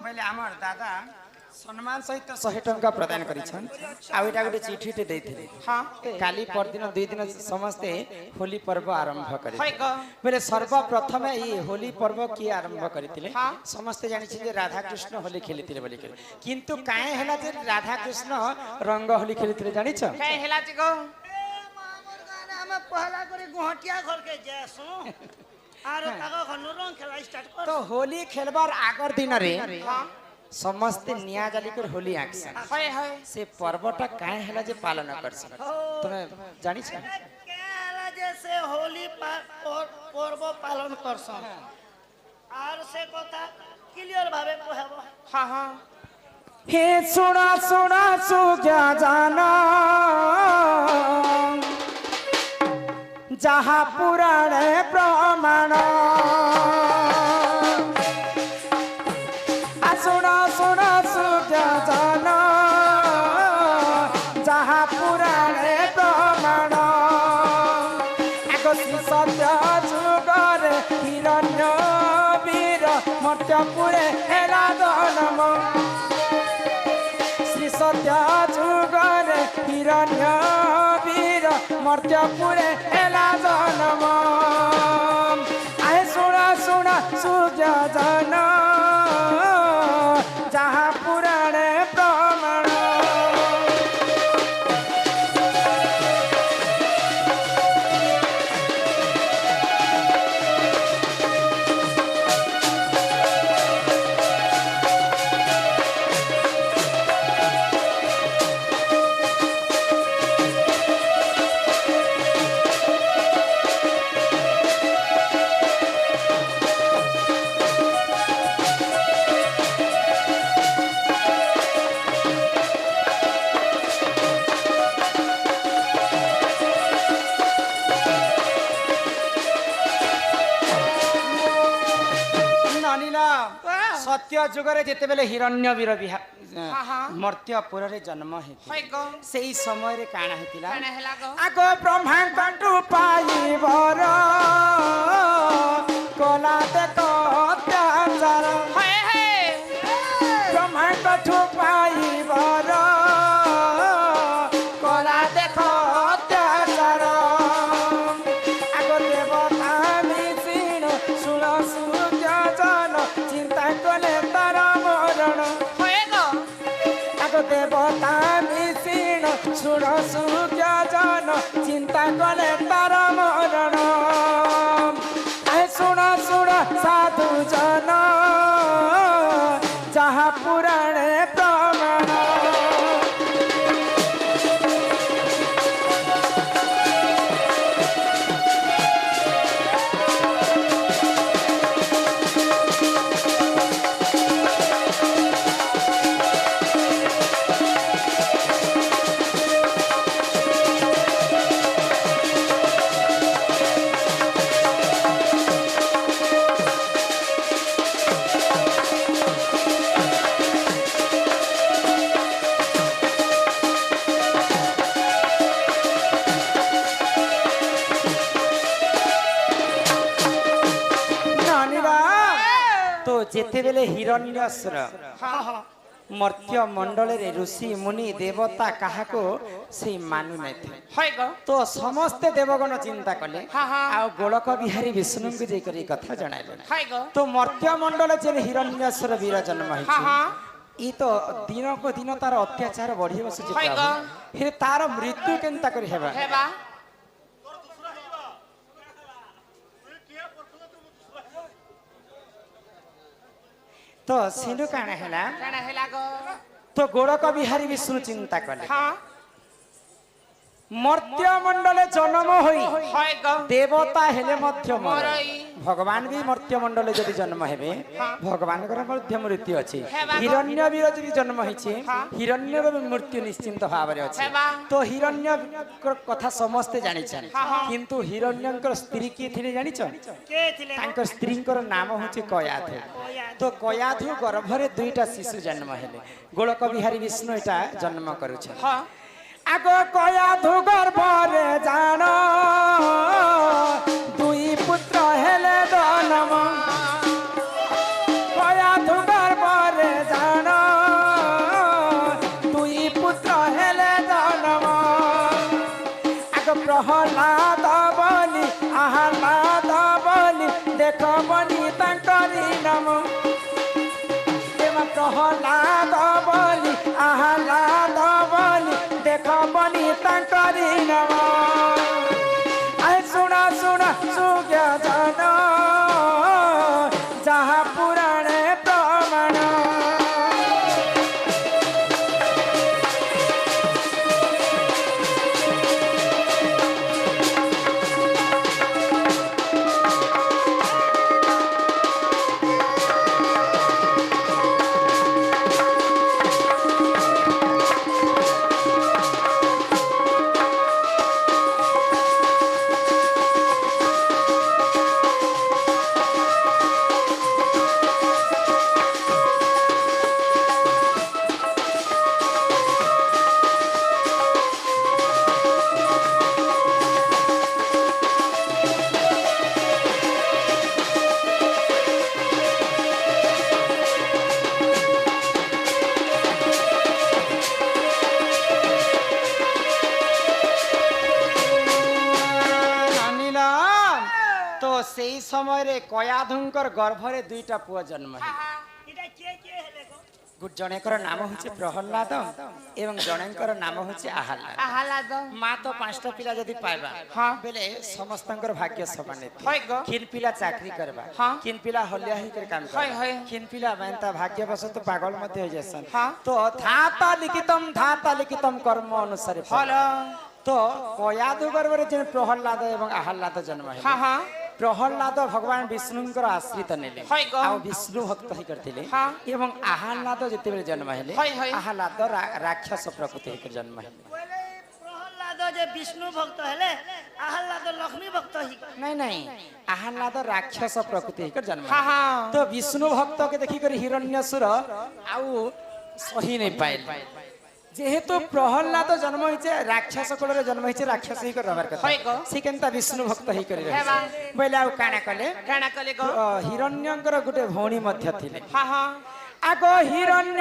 बोले आमर दादा सम्मान सहित 100 टंका प्रदान करिछन आ एटा गोटे चिठी ते दैथिले हां काली परदिन 2 दिन समस्ते होली पर्व आरंभ करे बोले सर्वप्रथम ई होली पर्व की आरंभ करितिले समस्ते जानि छी जे राधा कृष्ण होली खेलितिले बोली के किंतु काहे हला जे राधा कृष्ण रंग होली खेलितिले जानि छ काहे हला जे गो मामर गाना हम पहला करे गुहटिया घर के जेसो आरो ताको खनु रंग खेला स्टार्ट कर तो होली खेलबार आगर दिन रे समस्त निया जाली कर होली आक्सन हाय हाय से पर्वटा काहे हला जे पालन करसन तमे जानि छ केला जैसे होली पर्व पालन करसन आर से कथा क्लियर भाबे कहबो हां हां हे सुना सुना सुजा जाना जहाँ पुराण प्रमाण सुना सुना सुजा जाना जहाँ पुराण प्रमाण श्री सत्य जुगर हिरण्य वीर मर्त्यपुरे हेला दनम श्री सत्य जुगर हिरण्य वीर मर्त्यपुरे हेला दनम आए सुना सुना सुजा जाना जहाँ पुराण प्रमाण सत्य जुगरे जेते बेले हिरण्य वीर मर्त्यपुर रे जन्म हेति सेही समय रे काना हेतिला आगो ब्रह्मा कंटू पाइबर कोला देखो अत्याचार ब्रह्मा कंटू पाइबर कोला देखो अत्याचार आगो देवता मिसिन सुन सूर्य जन चिंता कले तार मरण आगो देवता मिसिन सुन सूर्य जन चिंता कले तार मरण आए सुन सुन साधु जन जहाँ पुराण प्रमाण जेते बेले हिरण्यसुर मर्त्य मंडल रे ऋषि मुनि देवता काहाको से मानु नै थे तो समस्त देवगण चिंता कले आ गोलक बिहारी विष्णु के जे करी कथा जणाइले तो मर्त्य मंडल जे हिरण्यसुर वीर जन्म होई ई तो दिन को दिन तार अत्याचार बढ़ी बस जे हे तार मृत्यु केनता करी हेबा तो सिंधु काना हेला गो तो गोलक बिहारी विष्णु चिंता कले मर्त्य मंडल जन्म होई देवता हेले मध्य भगवान भी मर्त्य मंडल जदि जन्म हेबे भगवान कर मध्य मृत्यु अछि हिरण्य वीर जदि जन्म होइछे हिरण्य मृत्यु निश्चिंत भाव रे अछि तो हिरण्य कथा समस्त जानि छन किंतु हिरण्यकर स्त्री के थिले जानि छ के थिले तांकर स्त्रीकर नाम होछि कयाधु तो कयाधु गर्भ रे दुईटा शिशु जन्म हेले गोलक बिहारी विष्णु एटा जन्म करू छ आगो कयाधु गर्भ रे जान दुई पुत्र हेले जन्म कयाधु गर्भ रे प्रहलाद बोली आहलाद बोली देख बनी तांकरी नाम प्रहलाद बोली आहलाद बोली देख बनी तांकरी नाम आए सुना सुना सुज्ञ जन जहाँ पुराणे प्रमाण সেই সময় কয়াধুঙ্কর গর্ভরে দুইটা পুয়া জন্ম জনেকর নাম হচ্ছে প্রহ্লাদ এবং জনেকর নাম হচ্ছে আহ্লাদ মা তো 5টা পিলা যদি পাইবা বেলে সমস্তଙ୍କର ভাগ্য সমান কিন পিলা চাকরি করবা কিন পিলা হলিয়া হই করে কাম করবা কিন পিলা বেনতা ভাগ্যবশত পাগল মধ্যে হয়ে যাসন তো ধাতা লিখিতম কর্ম অনুসারে ফল তো কয়াধু গর্ভরে যে প্রহ্লাদ এবং আহ্লাদ জন্ম হয় প্রহ্লাদ ভগবান বিষ্ণুঙ্কর আশ্রিত নেলে ଆଉ ବିଷ୍ଣୁ ଭକ୍ତ ହେଇ କରିଥିଲେ ଏବଂ ଆହ୍ଲାଦ ଯେତେବେଳେ ଜନ୍ମ ହେଲେ ଆହ୍ଲାଦ ରାକ୍ଷସ ପ୍ରକୃତି ହେଇକରି ଜନ୍ମ ହେଲେ ପ୍ରହ୍ଲାଦ ଯେ ବିଷ୍ଣୁ ଭକ୍ତ ହେଲେ ଆହ୍ଲାଦ ଲକ୍ଷ୍ମୀ ଭକ୍ତ ହେଇ ନାଇଁ ନାଇଁ ଆହ୍ଲାଦ ରାକ୍ଷସ ପ୍ରକୃତି ହେଇକରି ଜନ୍ମ ତ ବିଷ୍ଣୁ ଭକ୍ତ କେ ଦେଖି କରି ହିରଣ୍ୟସୁର ଆଉ ସହି ନେଇ ପାଇଲେ যেহেতু প্রহ্লাদ জন্ম হয়েছে রাক্ষস কুলরে জন্ম হয়েছে রাক্ষস হই করে রবার কথা সে কেনতা বিষ্ণু ভক্ত হই করে বইলে আউ কানা কলে হিরণ্যঙ্কর গোটে ভৌণী মধ্য থিলে আগ হিরণ্য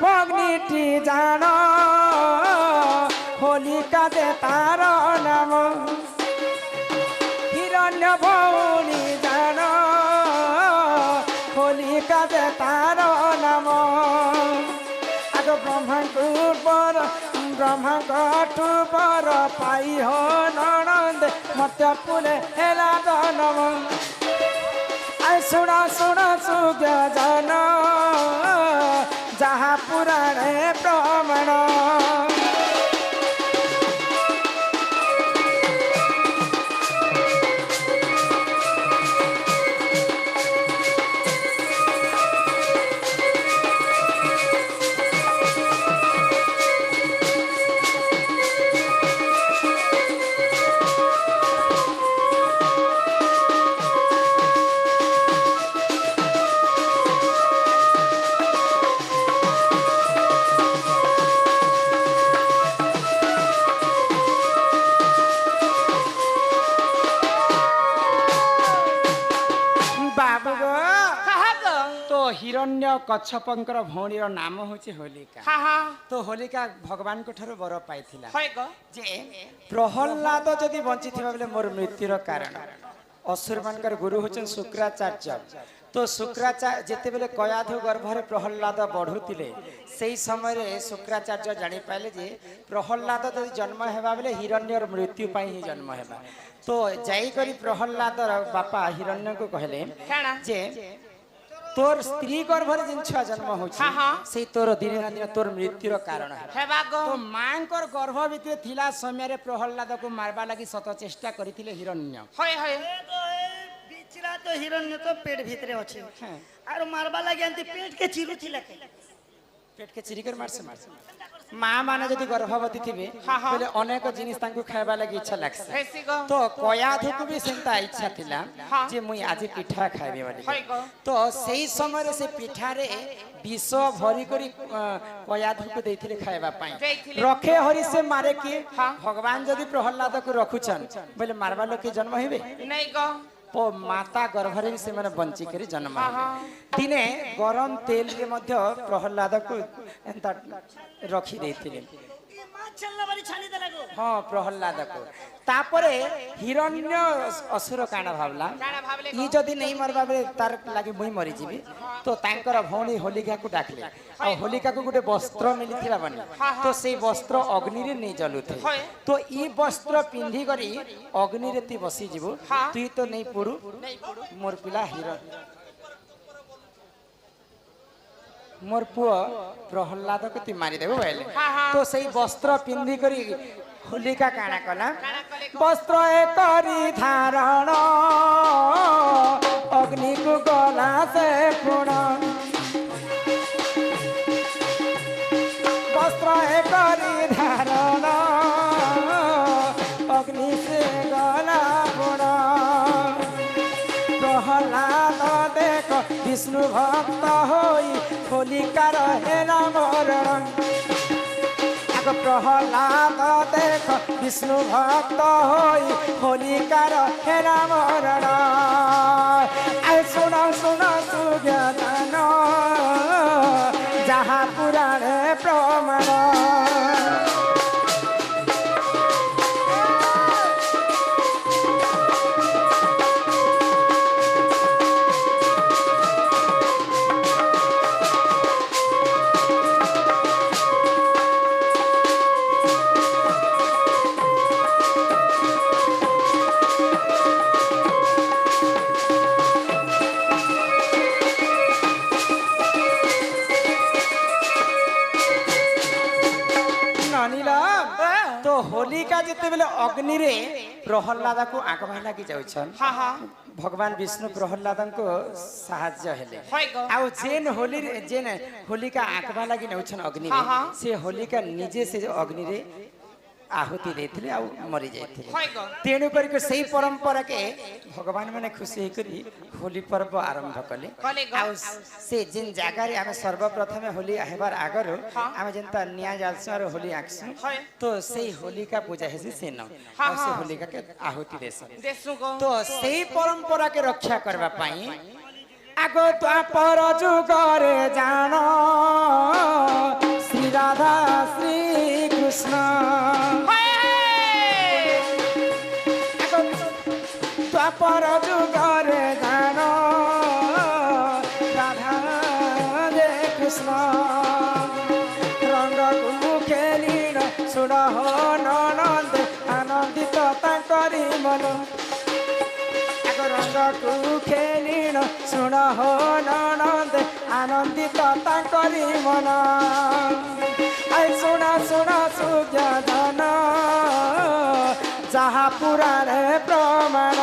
ভগ্নীটি জান হোলিকা দে তার নাম হিরণ্য ভৌণী জান হোলিকা দে তার নাম ব্রহ্মাঙ্কটু বর পাই হো ননন্দ মত পুলে হেলা জনম আই শুনা শুনা সুজ্ঞ জন যাহা পুরাণে প্রমাণ हिरण्य कच्छपंकर भौणीर नाम होची होलिका तो होलिका भगवान को ठारो बर पाइथिला जे प्रहलाद जदि बंची थिबा बेले मोर मृत्युर कारण असुर मानकर गुरु होचन शुक्राचार्य तो शुक्राचार्य जेते बेले कयाधु गर्भरे प्रहलाद बढ़ुतिले सेही समय रे शुक्राचार्य जानि पाइले जे प्रहलाद जदि जन्म हेबा बेले हिरण्यर मृत्यु पाई ही जन्म हेबा तो जाई करी प्रहलाद बापा हिरण्य को कहले जे तोर स्त्री गर्भरे जिन छुआ जन्म होछि से तोर दिने ना दिन तोर मृत्युर कारण है तो मांकर गर्भ भितर थिला समय रे प्रहलाद को मारबा लागि सत चेष्टा करिथिले हिरण्य बिचरा तो हिरण्य तो पेट भितरे अछि आरो मारबा लागि अंति पेट के चिरु थिला पेट के चिरी कर मारसे माँ माने जदि गर्भवती थिबे बोले अनेक जिनिस तांकु खाइबा लागि इच्छा लागसे तो कयाधु को भी सेंता इच्छा थिला जे मुई आज पिठा खाइबे बोली तो सेही समय रे से पिठा रे विष भरी करी कयाधु को देथिले खाइबा पाई रखे हरि से मारे के भगवान जदि प्रहलाद को रखुछन बोले मारबा लोग के जन्म हेबे नहीं ग पो माता गर्भरे से माने बंची करी जन्म दिने गरम तेल रे मध्य प्रहलाद को एंता रखी देथिले चलना बारी छानी देला गो हाँ प्रहल्लाद को तापरे हिरण्य असुर काना भावला ई जदि नहीं मरबा बेले तार लागे मुई मरी जीवी तो तांकर भौणी होलिका को डाकले आ होलिका को गुटे वस्त्र मिलिथिला बनी तो सेई वस्त्र अग्नि रे नहीं जलुथे तो ई वस्त्र पिंधी करी अग्नि रे ती बसी जीवो तुई तो नहीं पुरु मोर पिला हिरण मोर पुओ प्रहल्लाद को ती मारी देबो बोले तो सेई वस्त्र पिंधी करी होलिका काना कला वस्त्र करी धारण अग्नि को गला से पूर्ण वस्त्र करी धारण अग्नि से गला पूर्ण प्रहलाद देख विष्णु भक्त होई होलिकार हेला मरण प्रहलाद देख विष्णु भक्त होई होलिकार हेला मरण आए सुन सुन सुज्ञान जहाँ पुराणे प्रमाण तो होलिका जिते बेले अग्नि रे प्रहल्लाद को आग भाला की जाउछन भगवान विष्णु प्रहल्लाद को साहाय्य हेले आ जेन होली जेन होलिका आग भाला की नउछन अग्नि रे से होलिका निजे से अग्नि रे आहुति देथिले आ मरि जाइथिले तेनु करी के सही परंपरा के भगवान माने खुशी करी होली पर्व आरंभ कले आ से जिन जागा रे हम सर्वप्रथम होली हेबार आगर हम जनता निया जालसर होली आक्सु तो सही होलिका पूजा हेसी से न आ से होलिका के आहुति देसन तो सही परंपरा के रक्षा करबा पई आगो द्वापर जुगरे जानो श्री राधा श्री कृष्ण द्वापर जुगरे जानो राधा रे कृष्ण रंग को खेलिन सुन हो ननंद आनंदित तांकरी मन रंग को खेलिन सुन हो ननंद आनंदित तांकरी मन आई सुना सुना सुज्ञान जहाँ पुराणे प्रमाण